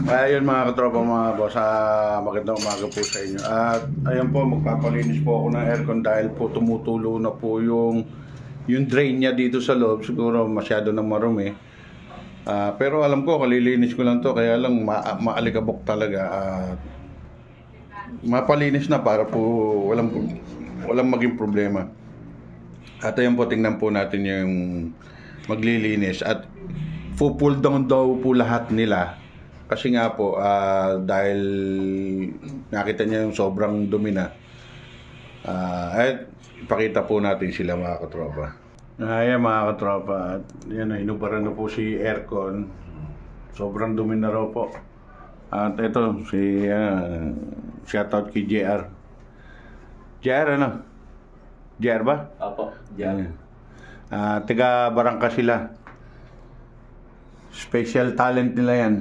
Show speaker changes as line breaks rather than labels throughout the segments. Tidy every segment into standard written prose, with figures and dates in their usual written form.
Ayun mga katropa mga boss, magandang umaga po sa inyo. At ayun po, magpapalinis po ako ng aircon dahil po tumutulo na po yung drain niya dito sa loob. Siguro masyado nang marumi. Pero alam ko, kalilinis ko lang to, kaya lang maalikabok talaga. Mapalinis na para po walang maging problema. At ayun po, tingnan po natin yung maglilinis. At pull down daw po lahat nila. Kasi nga po, dahil nakita niya yung sobrang dumi na, at ipakita po natin sila mga katropa. Ayan mga katropa, at yan, hinubaran na po si aircon. Sobrang dumi na raw po. At ito, shoutout kay JR. JR ano? JR ba?
Apo, JR.
Tiga Barangka sila. Special talent nila yan.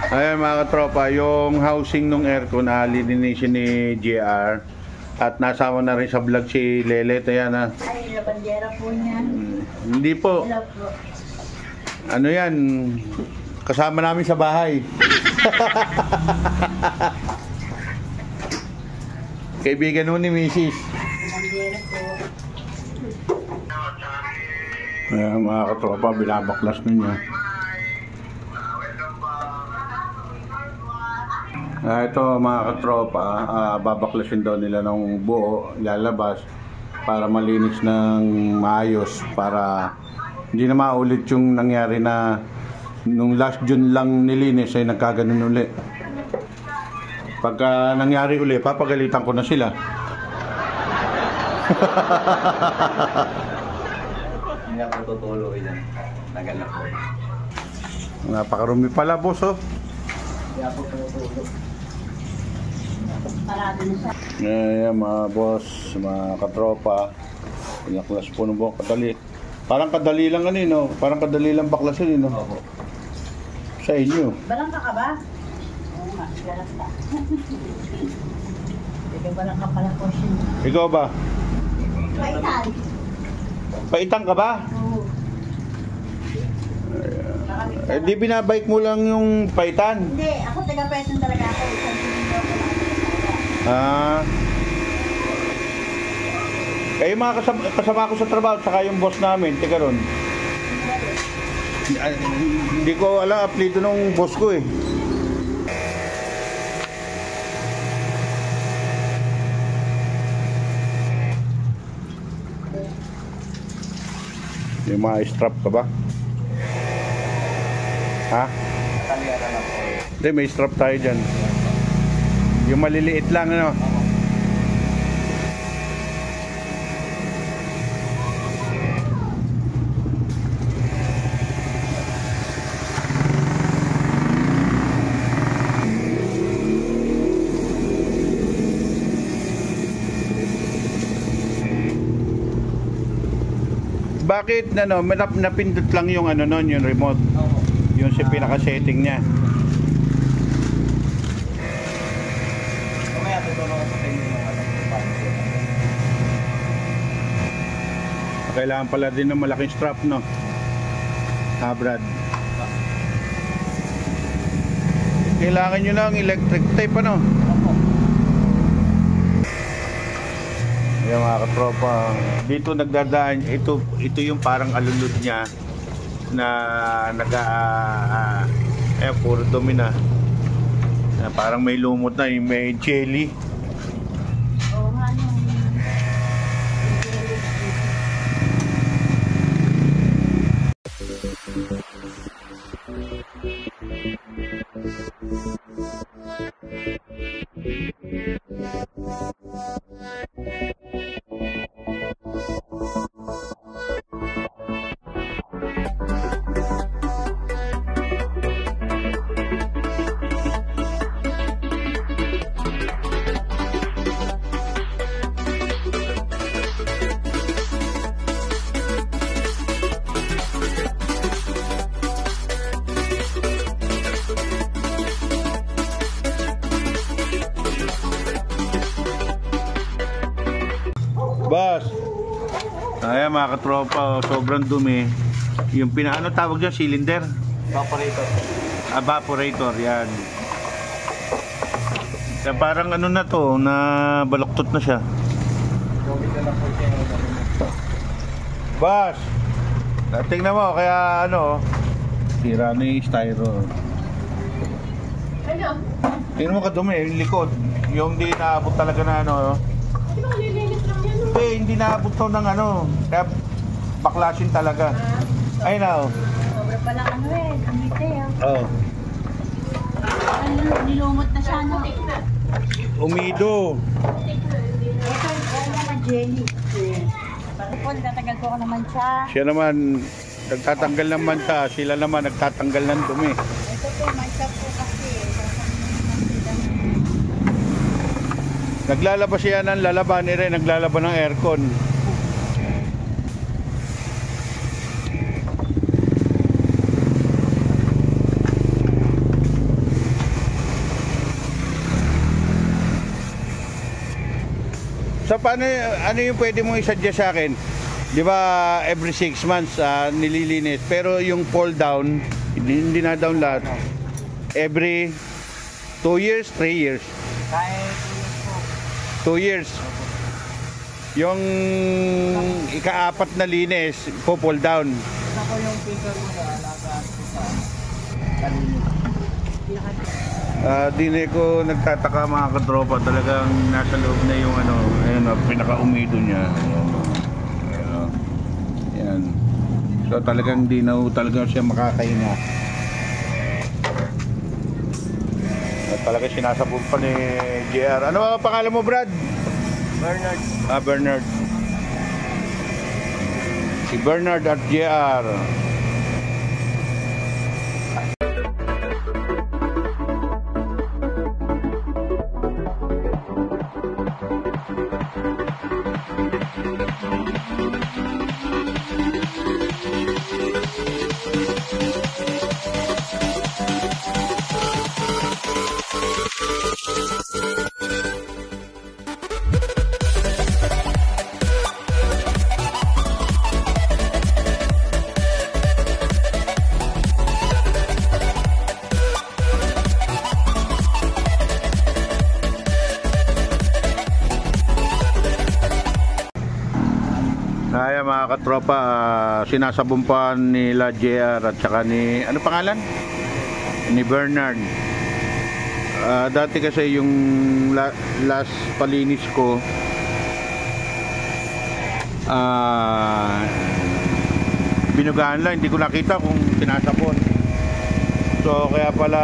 Ayan mga katropa, yung housing ng aircon, linisin ni JR. At nasama na rin sa vlog si Lelet. Ayan ha.
Ay, labandera po niyan.
Hindi po.
Hello po.
Ano yan? Kasama namin sa bahay. Kaibigan nun ni Mrs.
Labandera po.
Ayan mga katropa, binabaklas ninyo. Ito mga katropa, babaklasin daw nila ng buo, lalabas para malinis ng maayos, para hindi na maulit yung nangyari na nung last June lang nilinis ay nagkaganon uli. Pagka nangyari uli, papagalitan ko na sila.
Hindi ako tutuloy yan. Nagalak ko.
Napakarumi pala boss oh.
Hindi ako tutuloy.
Parado na siya.
Ayan mga boss, mga katropa. Pinaklas po ng buong kadali. Parang kadali lang ano no? Parang kadali lang baklasin no?
Opo.
Sa inyo.
Balangka ka ba? Oo nga, balangka. Sige, balangka pala po siya.
Ikaw ba?
Paitan.
Paitang ka ba?
Oo.
Di binabike mo lang yung paitan.
Hindi, ako taga-paitan talaga ako. Isang sinigaw ko lang.
Kayo mga kasama ko sa trabaho, saka yung boss namin, teka ron. Hindi ko alam apelido ng boss ko eh. Yung mga strap ka ba? Ha?
Nakaliara lang po.
Hindi, may strap tayo dyan. Yung maliliit lang ano. Bakit ano, napindot lang yung ano nun, yung remote.
Opo.
Yung si pinaka-setting niya.
Mamaya tutulong ko sa inyo ng
Kailangan pala din ng malaking strap, no? Brad. Kailangan nyo ng electric tape, ano?
Opo.
Yung mga katropa, dito nagdadaan, ito yung parang alulod niya na puro dumi na. Parang may lumot na, may jelly.
Oo nga nung.
Boss. Ayan mga katropa, sobrang dumi. Yung pinaano tawag dyan, cylinder.
Evaporator.
Evaporator, yan. Kaya parang ano na to, na baluktot na siya.
Gawin na lang po siya.
Bas! Tingnan mo, kaya ano, sira na yung styro.
Ano?
Tingnan mo kadumi, yung likod. Yung di naabot talaga na ano.
Di ba nilinis lang yan?
Hindi, hindi naabot to ng ano. Kaya baklasin talaga. Ay na, oh.
Sobra pa lang ano eh. Kumite ah.
Oh.
Nilumot na siya no?
Umido.
Ito yung na jelly. Bakit po, nagtatagal po ako naman siya.
Siya naman, nagtatanggal ng manta. Sila naman, nagtatanggal ng dumi.
Ito po, mancha po kasi.
Naglalaba siya ng lalaban rin, naglalaban ng aircon. So paano, ano yung pwede mong i-suggest sa akin? Di ba every 6 months nililinis, pero yung fall down, hindi na down lahat. Every 2 years, 3 years.
Kahit
2 years. Yung ika-4 na linis, fall down.
ako yung picker mo na alagaan ko sa kanina.
Di ko nagtataka mga katropa, talagang nasa loob na yung ano, ayun, pinaka-umido niya. Ayun. Ayan. So talagang di na talaga siya makakahinga. At talaga sinasabog pa ni JR. Ano ang pangalan mo, Brad?
Bernard.
Bernard. Si Bernard at JR. Kaya mga katropa, sinasabon pa nila JR at saka ni, ano pangalan? Ni Bernard. Dati kasi yung last palinis ko, binugaan lang, hindi ko nakita kung sinasabon. So kaya pala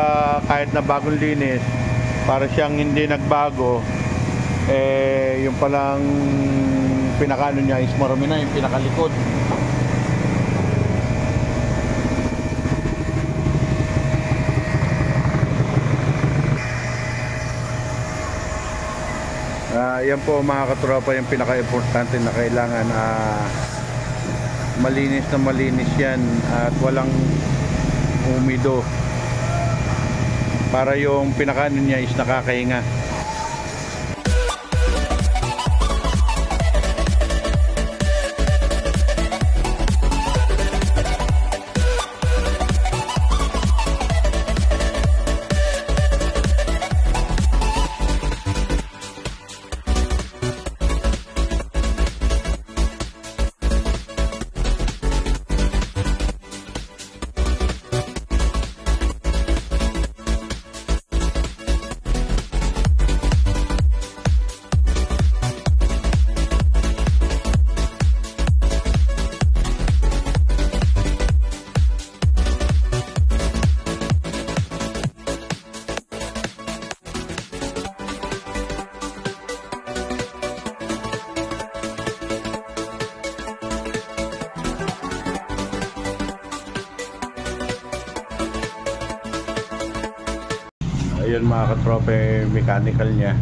kahit na bagong linis, para siyang hindi nagbago, yung palang pinakano niya is marami na yung pinakalikod. Yan po mga katropa yung pinaka-importante na kailangan malinis na malinis yan at walang umido para yung pinakano niya is nakakahinga. Ayun mga katropa, mechanical niya.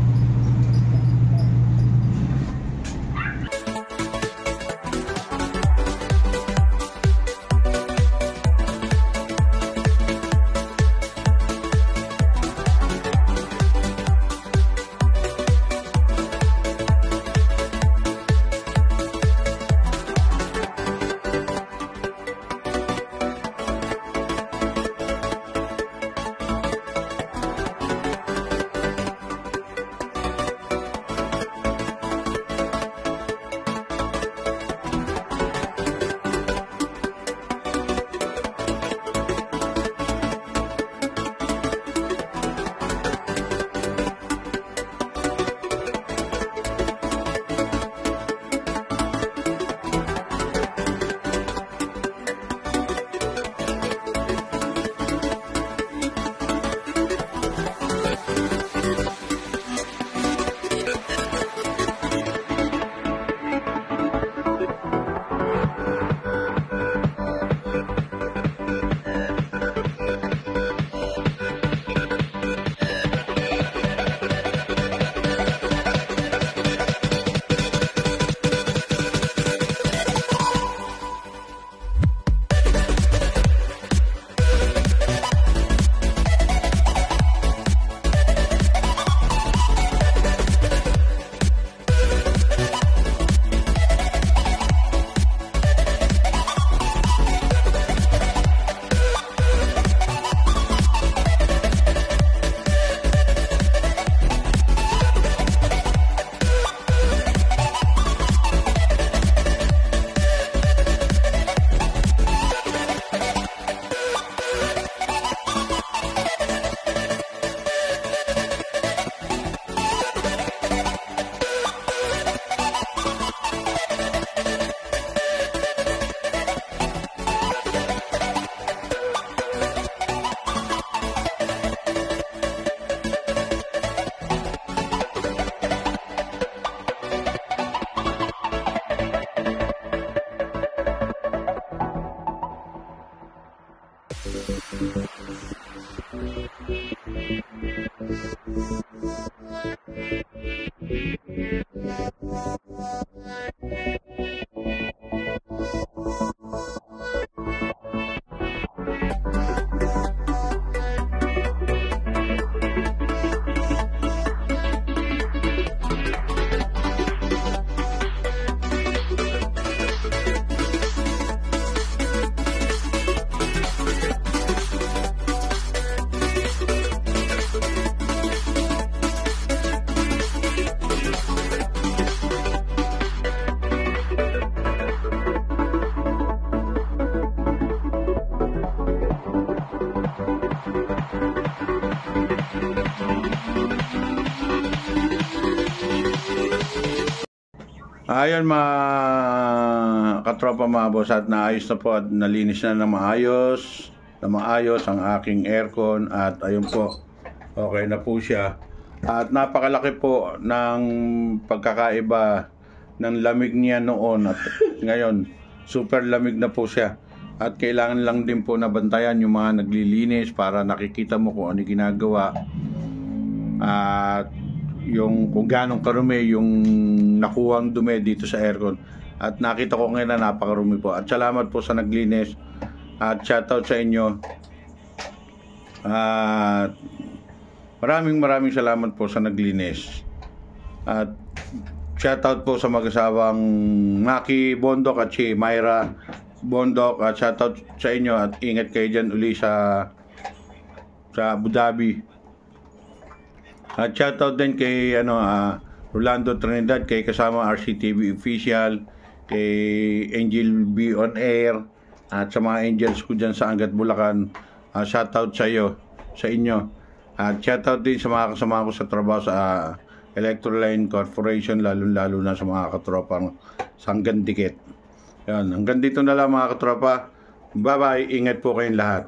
Ayan mga katropa mga boss, at naayos na po at nalinis na ng maayos ang aking aircon, at ayun po, okay na po siya. At napakalaki po ng pagkakaiba ng lamig niya noon at ngayon, super lamig na po siya. At kailangan lang din po nabantayan yung mga naglilinis para nakikita mo kung ano ginagawa. At yung kung ganong karumi yung nakuhang dumi dito sa aircon, at nakita ko ngayon na napakarumi po. At salamat po sa naglinis, at shoutout sa inyo, at maraming salamat po sa naglinis, at shoutout po sa mag-asawang Maki Bondok at si Myra Bondok, at shoutout sa inyo, at ingat kayo dyan uli sa Abu Dhabi. At shoutout din kay Rolando Trinidad, kay kasama RCTV Official, kay Angel B on Air, at sa mga angels ko dyan sa Angat Bulacan. Shoutout sa inyo. At shoutout din sa mga kasama ko sa trabaho sa Electroline Corporation, lalo na sa mga katropang Sanggan Dikit. Yan, hanggang dito na lang mga katropa. Bye bye, ingat po kayong lahat.